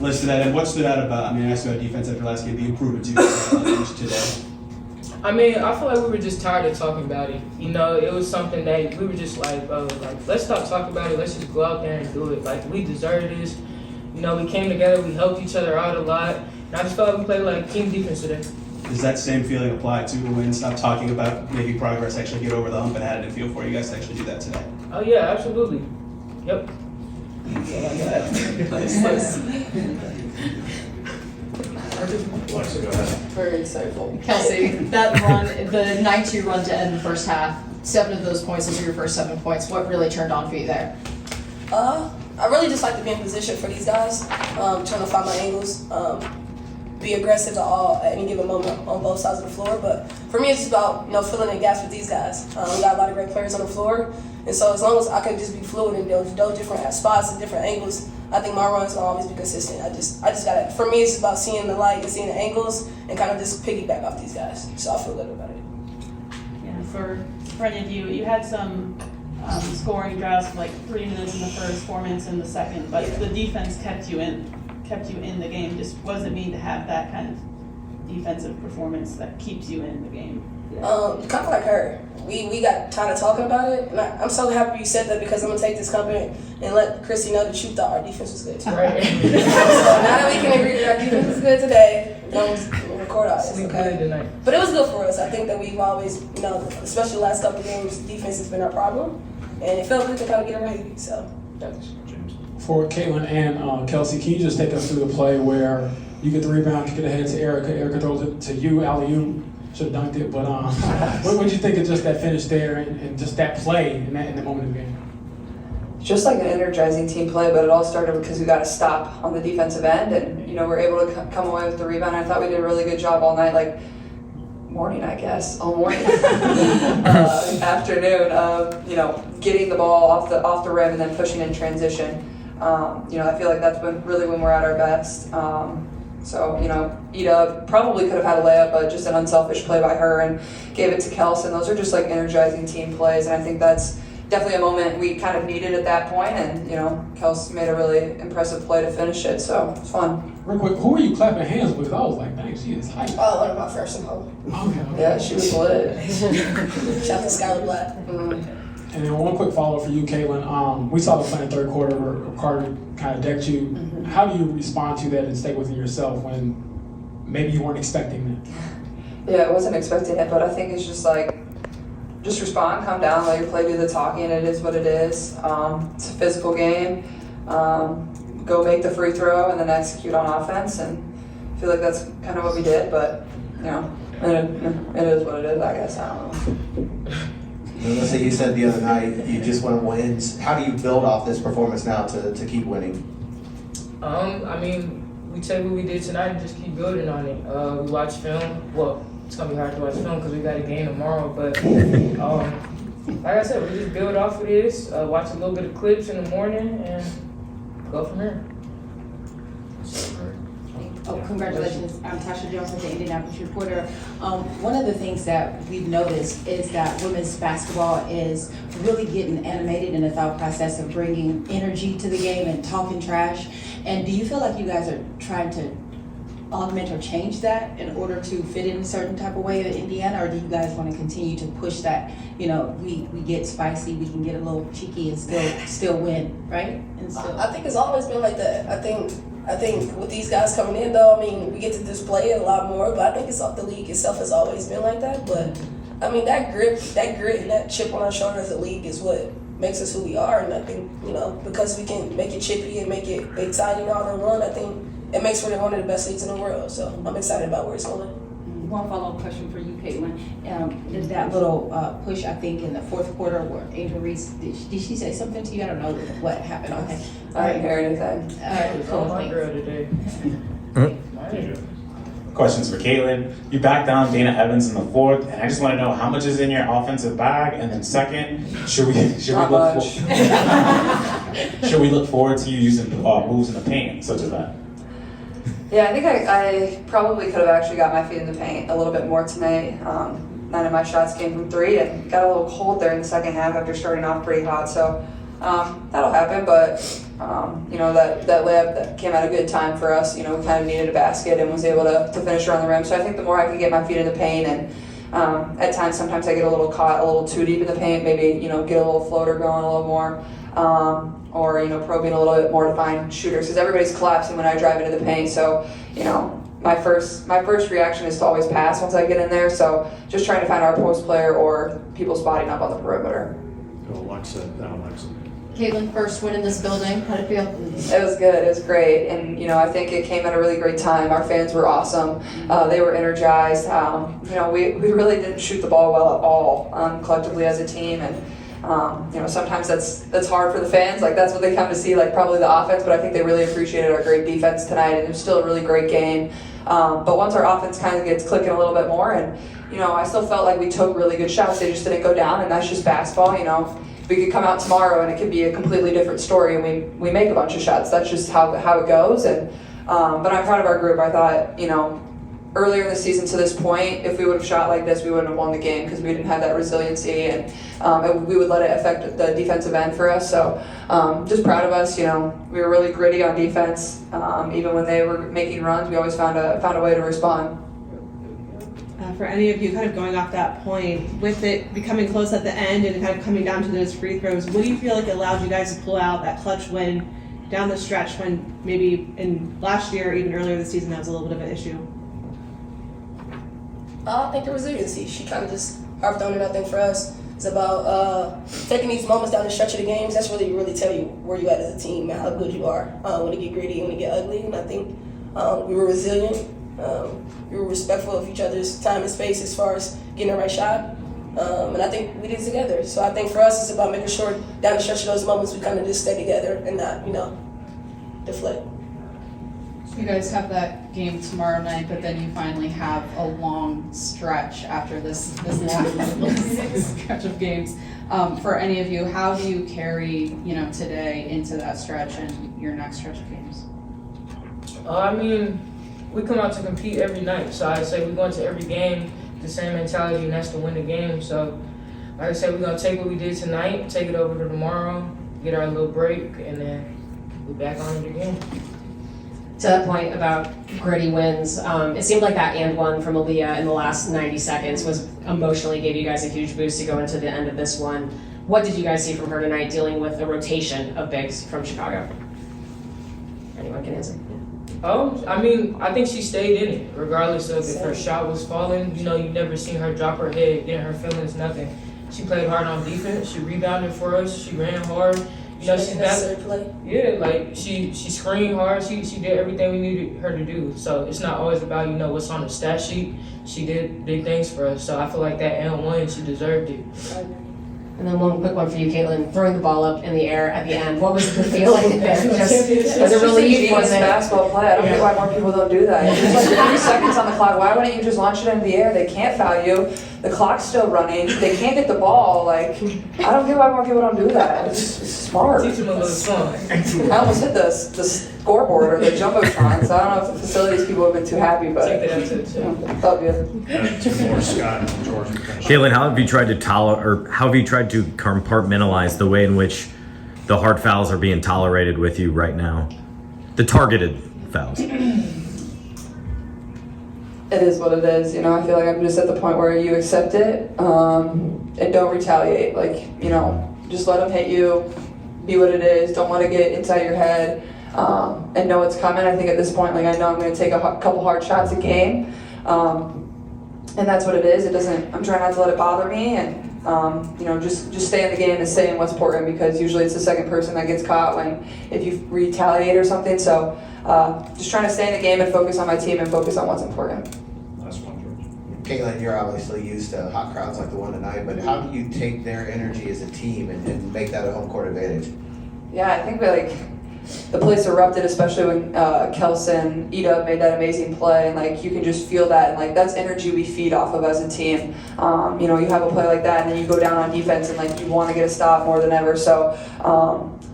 Listed that, and what stood out about, I asked you about defense after last game, the improvements you guys on the bench today. I feel like we were just tired of talking about it. It was something that we were just like, let's stop talking about it. Let's just go out there and do it. Like, we deserve this. We came together. We helped each other out a lot. And I just felt like we played like team defense today. Does that same feeling apply to the win? Stop talking about making progress, actually get over the hump, and how did it feel for you guys to actually do that today? Oh, yeah, absolutely. Yep. Alexa, go ahead. Very insightful. Kelsey, that run, the 9-2 run to end the first half, 7 of those points, those were your first 7 points. What really turned on for you there? I really just like to be in position for these guys, trying to find my angles, be aggressive at any given moment on both sides of the floor. But for me, it's just about filling in gaps with these guys. We got a lot of great players on the floor, and so as long as I can just be fluid and those different spots and different angles, I think my runs will always be consistent. I just gotta. For me, it's about seeing the light and seeing the angles and kind of just piggyback off these guys. So I feel good about it. Yeah, for any of you, you had some scoring droughts, like 3 minutes in the first, 4 minutes in the second, but the defense kept you in the game. Just what does it mean to have that kind of defensive performance that keeps you in the game? Kind of like her. We got tired of talking about it, and I'm so happy you said that because I'm gonna take this compliment and let Christie know that you thought our defense was good too. Right. So now that we can agree that our defense was good today, we'll record all this. Sleep Okay? good tonight. But it was good for us. I think that we've always, especially the last couple of games, defense has been our problem, and it felt good to kind of get it right. So. For Caitlin and Kelsey, can you just take us through the play where you get the rebound, kick it ahead to Erica throws it to you, alley-oop, should have dunked it, but what did you think of just that finish there and just that play in the moment of the game? Just like an energizing team play, but it all started because we got a stop on the defensive end, and we're able to come away with the rebound. I thought we did a really good job all night, all morning, afternoon of getting the ball off the rim and then pushing in transition. I feel like that's when we're at our best. So, Ida probably could have had a layup, but just an unselfish play by her and gave it to Kelsey. And those are just like energizing team plays. And I think that's definitely a moment we kind of needed at that point. And, Kelsey made a really impressive play to finish it. So it's fun. Real quick, who were you clapping hands with? I was like, dang, she is hype. Oh, one of my freshmen home. Okay. Yeah, she was lit. Shout out to Skylar Black. And then one quick follow-up for you, Caitlin. We saw the play in the third quarter where Carter kind of decked you. Mm-hmm. How do you respond to that and stay within yourself when maybe you weren't expecting that? Yeah, I wasn't expecting it, but I think it's just respond, calm down, let your play do the talking. It is what it is. It's a physical game. Go make the free throw and then execute on offense. And I feel like that's kind of what we did, but, it is what it is, I guess. I don't know. NaLyssa, you said the other night you just want wins. How do you build off this performance now to keep winning? We take what we did tonight and just keep building on it. We watch film. Well, it's gonna be hard to watch film because we got a game tomorrow. But like I said, we just build off of this. Watch a little bit of clips in the morning and go from here. Oh, congratulations. I'm Tasha Jones with the Indianapolis Reporter. One of the things that we've noticed is that women's basketball is really getting animated in the thought process of bringing energy to the game and talking trash. And do you feel like you guys are trying to augment or change that in order to fit in a certain type of way in Indiana, or do you guys want to continue to push that? We get spicy, we can get a little cheeky and still win, right? And so I think it's always been like that. I think with these guys coming in, though, we get to display it a lot more. But I think the league itself has always been like that. But that grit, and that chip on our shoulder as a league is what makes us who we are. And I think because we can make it chippy and make it exciting all the run, I think it makes for one of the best leagues in the world. So I'm excited about where it's going. one follow-up question for you, Caitlin. That little push, I think, in the fourth quarter where Angel Reese, did she say something to you? I don't know what happened. Okay. I didn't hear anything. All right, cool. My girl today. Questions for Caitlin. You backed down Dana Evans in the fourth, and I just want to know how much is in your offensive bag. And then second, should we look forward to you using moves in the paint, such as that? Yeah, I think I probably could have actually got my feet in the paint a little bit more tonight. None of my shots came from three, and got a little cold there in the second half after starting off pretty hot. So that'll happen, but You know, that layup that came at a good time for us. You know, we kind of needed a basket and was able to finish around the rim. So I think the more I can get my feet in the paint, and at times, sometimes I get a little caught a little too deep in the paint, maybe, you know, get a little floater going a little more, or, you know, probing a little bit more to find shooters, because everybody's collapsing when I drive into the paint. So, you know, my first reaction is to always pass once I get in there. So just trying to find our post player or people spotting up on the perimeter. Caitlin, first win in this building. How'd it feel? It was good. It was great, and you know, I think it came at a really great time. Our fans were awesome. They were energized. You know, we really didn't shoot the ball well at all collectively as a team, and you know, sometimes that's hard for the fans. Like, that's what they come to see, like probably the offense. But I think they really appreciated our great defense tonight, and it was still a really great game. But once our offense kind of gets clicking a little bit more, and you know, I still felt like we took really good shots. They just didn't go down, and that's just basketball. You know, we could come out tomorrow and it could be a completely different story, and we make a bunch of shots. That's just how it goes. And but I'm proud of our group. I thought, you know, earlier in the season to this point, if we would have shot like this, we wouldn't have won the game because we didn't have that resiliency, and we would let it affect the defensive end for us. So just proud of us. You know, we were really gritty on defense. Even when they were making runs, we always found a way to respond. For any of you, kind of going off that point, with it becoming close at the end and kind of coming down to those free throws, what do you feel like allowed you guys to pull out that clutch win down the stretch when maybe in last year or even earlier this season that was a little bit of an issue? I think the resiliency. She kind of just harped on it. I think for us, it's about taking these moments down the stretch of the games. That's really tell you where you at as a team and how good you are when it get gritty and when it get ugly. And I think we were resilient. We were respectful of each other's time and space as far as getting the right shot. And I think we did it together. So I think for us, it's about making sure down the stretch of those moments we kind of just stay together and not, you know, deflect. You guys have that game tomorrow night, but then you finally have a long stretch after this long stretch of games. For any of you, how do you carry, you know, today into that stretch and your next stretch of games? I mean, we come out to compete every night, so I say we go into every game the same mentality, and that's to win the game. So, like I said, we're gonna take what we did tonight, take it over to tomorrow, get our little break, and then we're back on it again. To that point about gritty wins, it seemed like that and one from Aaliyah in the last 90 seconds was emotionally gave you guys a huge boost to go into the end of this one. What did you guys see from her tonight dealing with the rotation of bigs from Chicago? Anyone can answer. I mean, I think she stayed in it, regardless of if her shot was falling. You know, you never seen her drop her head, get her feelings, nothing. She played hard on defense. She rebounded for us. She ran hard. You know, she's got, yeah, like she screened hard. She did everything we needed her to do. So it's not always about, you know, what's on the stat sheet. She did big things for us. So I feel like that and one, she deserved it. And then one quick one for you, Caitlin, throwing the ball up in the air at the end. What was the feeling there? Just as a relief, was it? Basketball play. I don't get why more people don't do that. There's like 30 seconds on the clock. Why wouldn't you just launch it into the air? They can't foul you. The clock's still running. They can't get the ball. Like, I don't get why more people don't do that. It's smart. Teach them a little fun. I almost hit the scoreboard or the jumbotron, so I don't know if the facilities people have been too happy, but felt good. Caitlin, how have you tried to compartmentalize the way in which the hard fouls are being tolerated with you right now? The targeted fouls. It is what it is, you know. I feel like I'm just at the point where you accept it and don't retaliate. Like, you know, just let them hit you, be what it is. Don't let it get inside your head and know it's coming. I think at this point, like, I know I'm going to take a couple hard shots a game, and that's what it is. It doesn't. I'm trying not to let it bother me, and you know, just stay in the game and stay in what's important, because usually it's the second person that gets caught if you retaliate or something. So just trying to stay in the game and focus on my team and focus on what's important. Caitlin, you're obviously used to hot crowds like the one tonight, but how do you take their energy as a team and make that a home court advantage? Yeah, I think the place erupted, especially when Kelsey and Ida made that amazing play, and like you can just feel that, and like that's energy we feed off of as a team. You know, you have a play like that, and then you go down on defense, and like you want to get a stop more than ever. So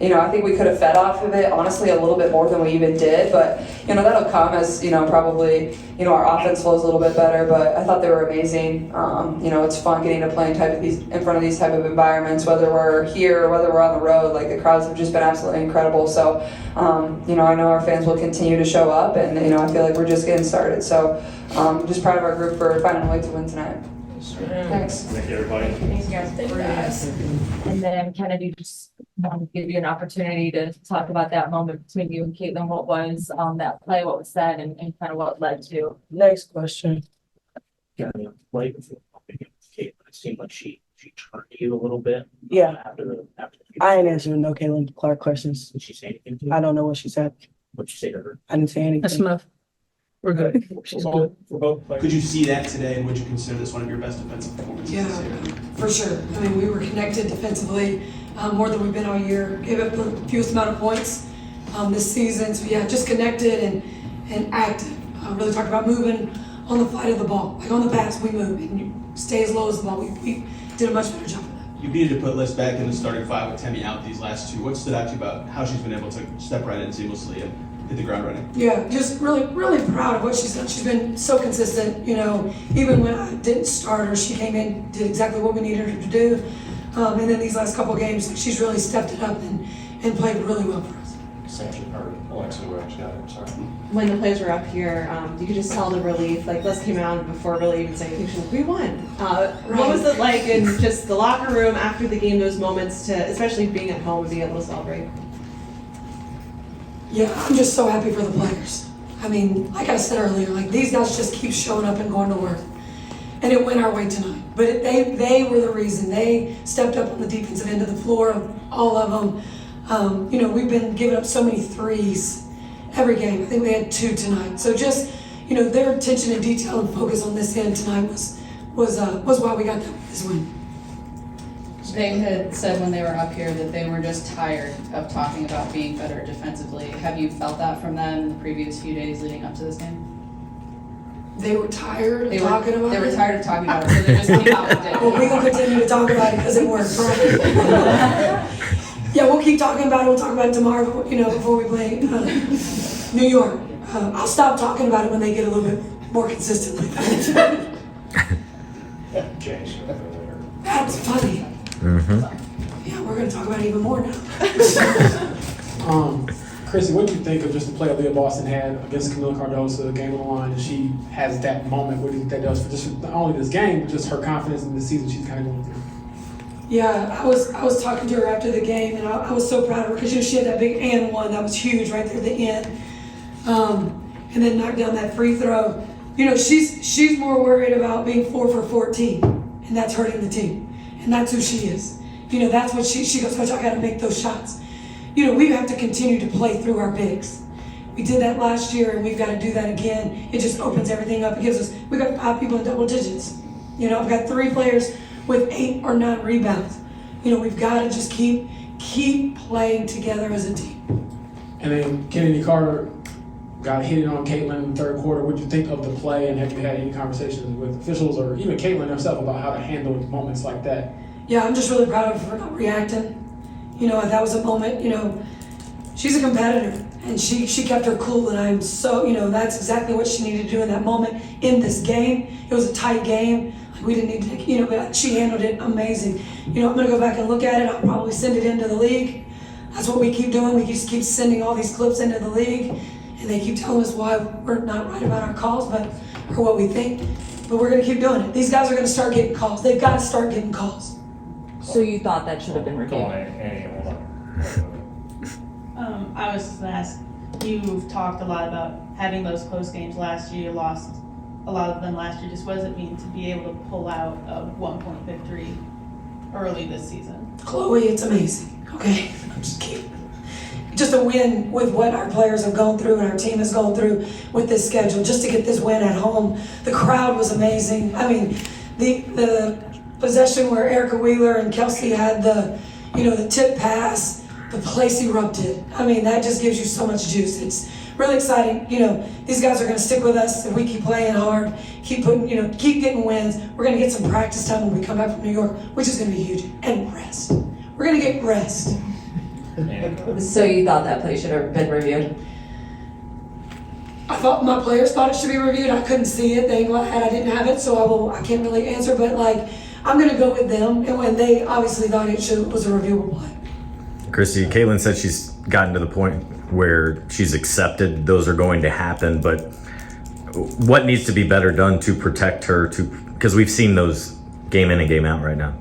I think we could have fed off of it, honestly, a little bit more than we even did. But, that'll come as, probably, our offense flows a little bit better. But I thought they were amazing. It's fun getting to play in front of these type of environments, whether we're here or whether we're on the road. Like, the crowds have just been absolutely incredible. So, I know our fans will continue to show up, and, I feel like we're just getting started. So, just proud of our group for finding a way to win tonight. Thanks. Thank you, everybody. Thanks, guys. And then Kennedy, just want to give you an opportunity to talk about that moment between you and Caitlin. What was that play? What was said, and kind of what led to? Next question. Yeah, like Caitlin, it seemed like she turned to you a little bit. Yeah. After I ain't answering no Caitlin Clark questions. Did she say anything to you? I don't know what she said. What'd you say to her? I didn't say anything. Smith. We're good. She's good. For both players. Could you see that today, and would you consider this one of your best defensive performances Yeah, this year? for sure. I mean, we were connected defensively more than we've been all year. Gave up the fewest amount of points this season. So yeah, just connected and active. Really talked about moving on the flight of the ball. Like on the pass, we move and you stay as low as the ball. We did a much better job of that. You needed to put Liz back in the starting five with Temi out these last two. What stood out to you about how she's been able to step right in seamlessly and hit the ground running? Yeah, just really proud of what she's done. She's been so consistent, even when I didn't start her, she came in, did exactly what we needed her to do. And then these last couple games, she's really stepped it up and played really well for us. When the players were up here, you could just tell the relief. Like, Liz came out before really even saying, we won. What was it like in just the locker room after the game, those moments to, especially being at home and being able to celebrate? Yeah, I'm just so happy for the players. I mean, like I said earlier, like these guys just keep showing up and going to work. And it went our way tonight. But they were the reason. They stepped up on the defensive end of the floor, all of them. We've been giving up so many threes every game. I think we had 2 tonight. So just, their attention to detail and focus on this end tonight was why we got this win. They had said when they were up here that they were just tired of talking about being better defensively. Have you felt that from them in the previous few days leading up to this game? They were tired of talking about it? They were tired of talking about it, so they just came out with it. Well, we're going to continue to talk about it because it worked, right? Yeah, we'll keep talking about it. We'll talk about it tomorrow, before we play New York. I'll stop talking about it when they get a little bit more consistent like that. That's funny. Mm-hmm. Yeah, we're going to talk about it even more now. Chrissy, what do you think of just the play Leah Boston had against Camila Cardoso, game on the line, and she has that moment? What do you think that does for just not only this game, but just her confidence in the season she's kind of going through? Yeah, I was talking to her after the game, and I was so proud of her because she had that big and one that was huge right there at the end, and then knocked down that free throw. She's more worried about being 4 for 14, and that's hurting the team, and that's who she is. That's what she goes, Coach, I got to make those shots. We have to continue to play through our bigs. We did that last year, and we've got to do that again. It just opens everything up. It gives us, we got 5 people in double digits. I've got 3 players with 8 or 9 rebounds. We've got to just keep playing together as a team. And then Chennedy Carter got hit on Caitlin in the third quarter. What did you think of the play, and have you had any conversations with officials or even Caitlin herself about how to handle moments like that? Yeah, I'm just really proud of her for not reacting. That was a moment, she's a competitor, and she kept her cool, and I'm so, that's exactly what she needed to do in that moment in this game. It was a tight game. Like, we didn't need to, but she handled it amazing. I'm going to go back and look at it. I'll probably send it into the league. That's what we keep doing. We just keep sending all these clips into the league, and they keep telling us why we're not right about our calls, or what we think. But we're going to keep doing it. These guys are going to start getting calls. They've got to start getting calls. So you thought that should have been reviewed? I was just going to ask, you've talked a lot about having those close games last year. You lost a lot of them last year. Just what does it mean to be able to pull out a 1-point victory early this season? Chloe, it's amazing, okay? I'm just kidding. Just a win with what our players have gone through and our team has gone through with this schedule, just to get this win at home. The crowd was amazing. I mean, the possession where Erica Wheeler and Kelsey had the tip pass, the place erupted. I mean, that just gives you so much juice. It's really exciting. These guys are going to stick with us if we keep playing hard, keep getting wins. We're going to get some practice time when we come back from New York, which is going to be huge. And rest. We're going to get rest. So you thought that play should have been reviewed? I thought my players thought it should be reviewed. I couldn't see it. They glad I didn't have it, so I can't really answer. But like, I'm gonna go with them, and when they obviously thought it was a reviewable play. Christie, Caitlin said she's gotten to the point where she's accepted those are going to happen, but what needs to be better done to protect her? Because we've seen those game in and game out right now.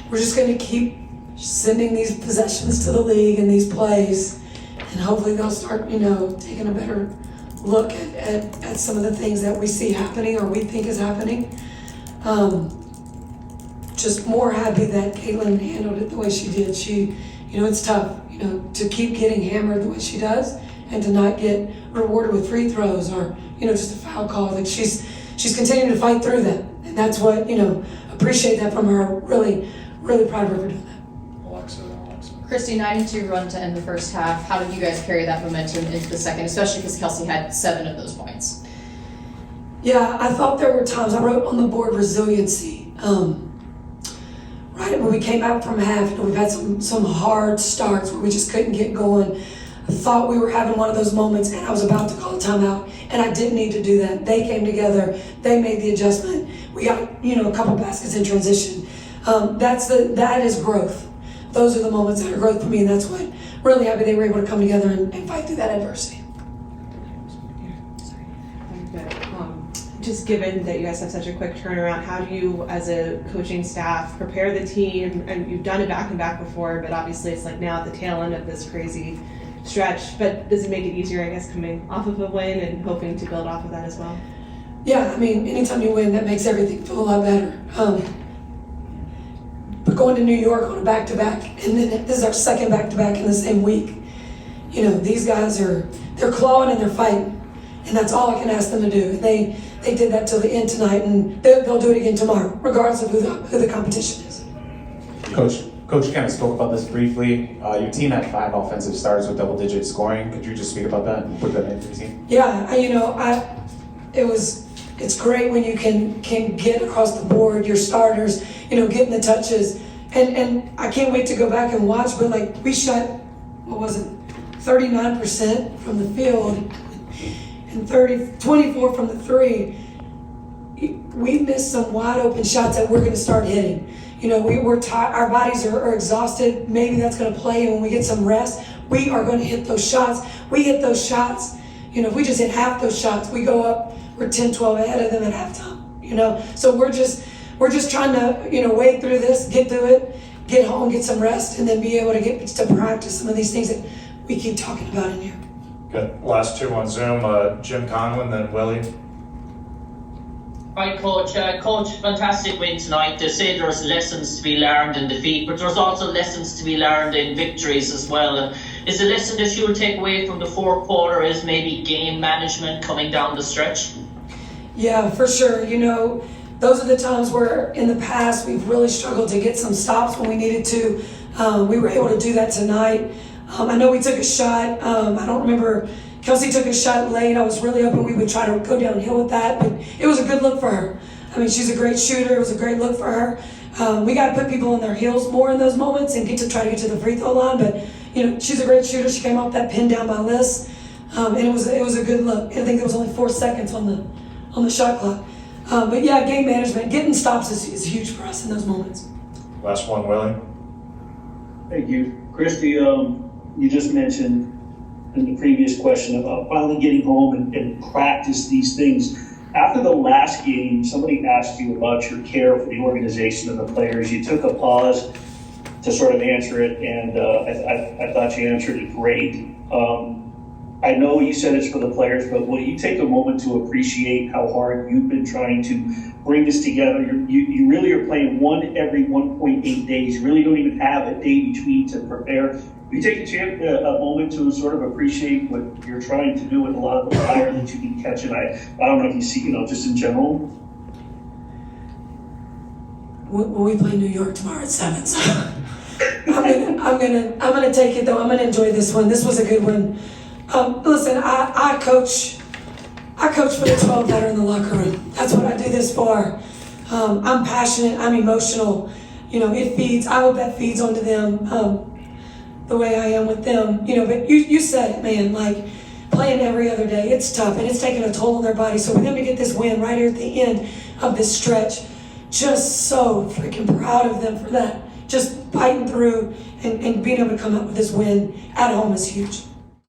We're just going to keep sending these possessions to the league and these plays, and hopefully they'll start, taking a better look at some of the things that we see happening or we think is happening. Just more happy that Caitlin handled it the way she did. It's tough, to keep getting hammered the way she does and to not get rewarded with free throws or, just a foul call. Like she's continuing to fight through that. And that's what, appreciate that from her. Really, really proud of her for doing that. Christie, 92 run to end the first half. How did you guys carry that momentum into the second, especially because Kelsey had 7 of those points? Yeah, I thought there were times, I wrote on the board resiliency. Right when we came out from half, we've had some hard starts where we just couldn't get going. I thought we were having one of those moments and I was about to call a timeout and I didn't need to do that. They came together, they made the adjustment. We got, a couple baskets in transition. That is growth. Those are the moments that are growth for me, and that's what really happy they were able to come together and fight through that adversity. Just given that you guys have such a quick turnaround, how do you, as a coaching staff, prepare the team? And you've done it back and back before, but obviously it's like now at the tail end of this crazy stretch. But does it make it easier, I guess, coming off of a win and hoping to build off of that as well? Yeah, anytime you win, that makes everything feel a lot better. But going to New York on a back-to-back, and then this is our second back-to-back in the same week. These guys they're clawing and they're fighting, and that's all I can ask them to do. They did that till the end tonight, and they'll do it again tomorrow, regardless of who the competition is. Coach kind of spoke about this briefly. Your team had 5 offensive starters with double-digit scoring. Could you just speak about that and put that into the team? Yeah, it's great when you can get across the board your starters, getting the touches, and I can't wait to go back and watch. But like we shot, 39% from the field, and 24 from the 3. We missed some wide open shots that we're going to start hitting. We're tired, our bodies are exhausted. Maybe that's going to play, and when we get some rest, we are going to hit those shots. We hit those shots. If we just hit half those shots, we go up. We're 10-12 ahead of them at halftime. So we're just trying to wade through this, get through it, get home, get some rest, and then be able to get to practice some of these things that we keep talking about in here. Good. Last 2 on Zoom. Jim Conlon, then Willie. Hi, Coach. Coach, fantastic win tonight. They say there's lessons to be learned in defeat, but there's also lessons to be learned in victories as well. And is the lesson that you will take away from the 4th quarter is maybe game management coming down the stretch? Yeah, for sure. Those are the times where in the past we've really struggled to get some stops when we needed to. We were able to do that tonight. I know we took a shot. I don't remember. Kelsey took a shot late. I was really hoping we would try to go downhill with that, but it was a good look for her. She's a great shooter. It was a great look for her. We got to put people on their heels more in those moments and try to get to the free throw line. But she's a great shooter. She came off that pin down by Liz, and it was a good look. I think there was only 4 seconds on the shot clock. But yeah, game management, getting stops is huge for us in those moments. Last one, Willie. Thank you. Christie, you just mentioned in the previous question about finally getting home and practice these things. After the last game, somebody asked you about your care for the organization and the players. You took a pause to sort of answer it, and I thought you answered it great. I know you said it's for the players, but will you take a moment to appreciate how hard you've been trying to bring this together? You really are playing one every 1.8 days. You really don't even have a day between to prepare. Will you take a moment to sort of appreciate what you're trying to do with a lot of the fire that you've been catching? I don't know if you see, just in general. When we play New York tomorrow at 7, so I'm gonna take it though. I'm gonna enjoy this one. This was a good one. Listen, I I coach for the 12 that are in the locker room. That's what I do this for. I'm passionate, I'm emotional. You know, it feeds, I hope that feeds onto them the way I am with them. You know, but you said it, man, like playing every other day, it's tough and it's taking a toll on their body. So for them to get this win right here at the end of this stretch, just so freaking proud of them for that. Just fighting through and being able to come up with this win at home is huge.